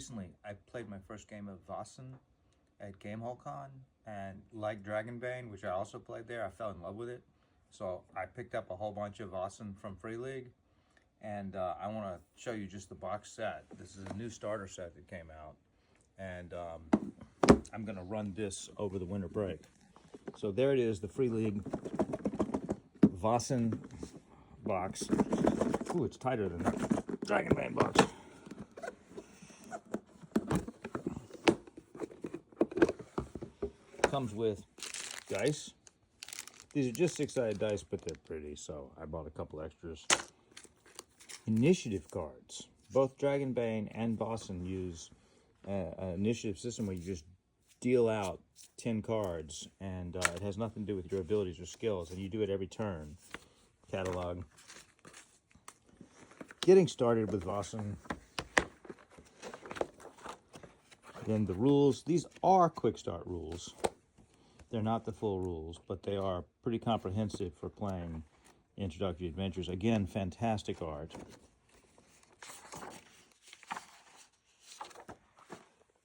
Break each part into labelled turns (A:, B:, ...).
A: recently I played my first game of Vaesen at GameholeCon, and like Dragonbane, which I also played there, I fell in love with it. So I picked up a whole bunch of Vaesen from Free League, and I want to show you just the box set. This is a new starter set that came out, and I'm going to run this over the winter break. So there it is, the Free League Vaesen box. Ooh, it's tighter than that Dragonbane box. Comes with dice. These are just 6-sided dice, but they're pretty, so I bought a couple extras. Initiative cards. Both Dragonbane and Vaesen use an initiative system where you just deal out 10 cards, and it has nothing to do with your abilities or skills, and you do it every turn. Catalog. Getting started with Vaesen. Then the rules. These are quick start rules. They're not the full rules, but they are pretty comprehensive for playing introductory adventures. Again, fantastic art.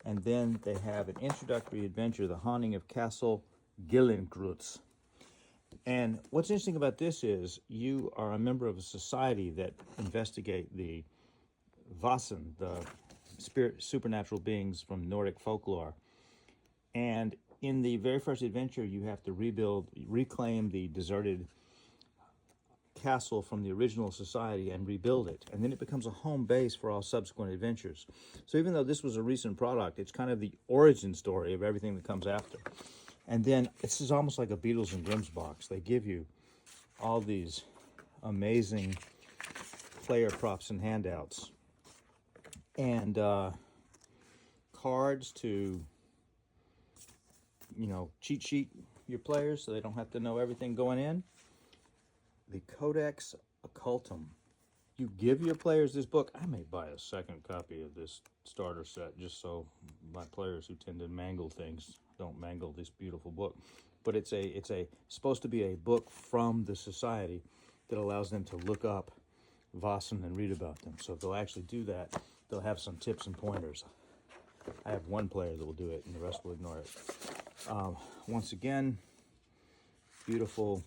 A: And then they have an introductory adventure, The Haunting of Castle Gillenkreuz. And what's interesting about this is you are a member of a society that investigate the Vaesen, the supernatural beings from Nordic folklore. And in the very first adventure, you have to reclaim the deserted castle from the original society and rebuild it. And then it becomes a home base for all subsequent adventures. So even though this was a recent product, it's kind of the origin story of everything that comes after. And then this is almost like a Beatles and Grimm's box. They give you all these amazing player props and handouts. And cards to, cheat sheet your players so they don't have to know everything going in. The Codex Occultum. You give your players this book. I may buy a second copy of this starter set just so my players who tend to mangle things don't mangle this beautiful book. But it's supposed to be a book from the society that allows them to look up Vaesen and read about them. So if they'll actually do that, they'll have some tips and pointers. I have one player that will do it, and the rest will ignore it. Once again, beautiful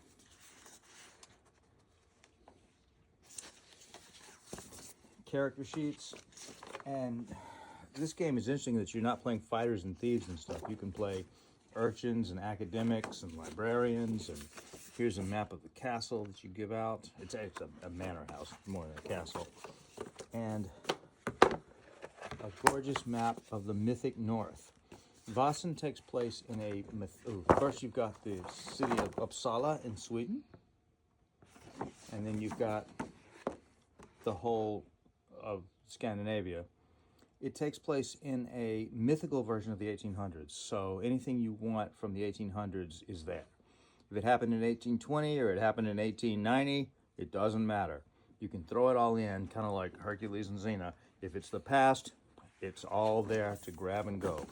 A: character sheets. And this game is interesting that you're not playing fighters and thieves and stuff. You can play urchins and academics and librarians. And here's a map of the castle that you give out. It's a manor house more than a castle. And a gorgeous map of the mythic north. Vaesen takes place in a first you've got the city of Uppsala in Sweden, and then you've got the whole of Scandinavia. It takes place in a mythical version of the 1800s, so anything you want from the 1800s is there. If it happened in 1820 or it happened in 1890, it doesn't matter. You can throw it all in, kind of like Hercules and Xena. If it's the past, it's all there to grab and go.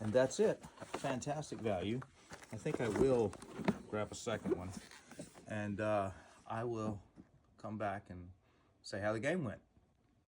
A: And that's it. Fantastic value. I think I will grab a second one, and I will come back and say how the game went.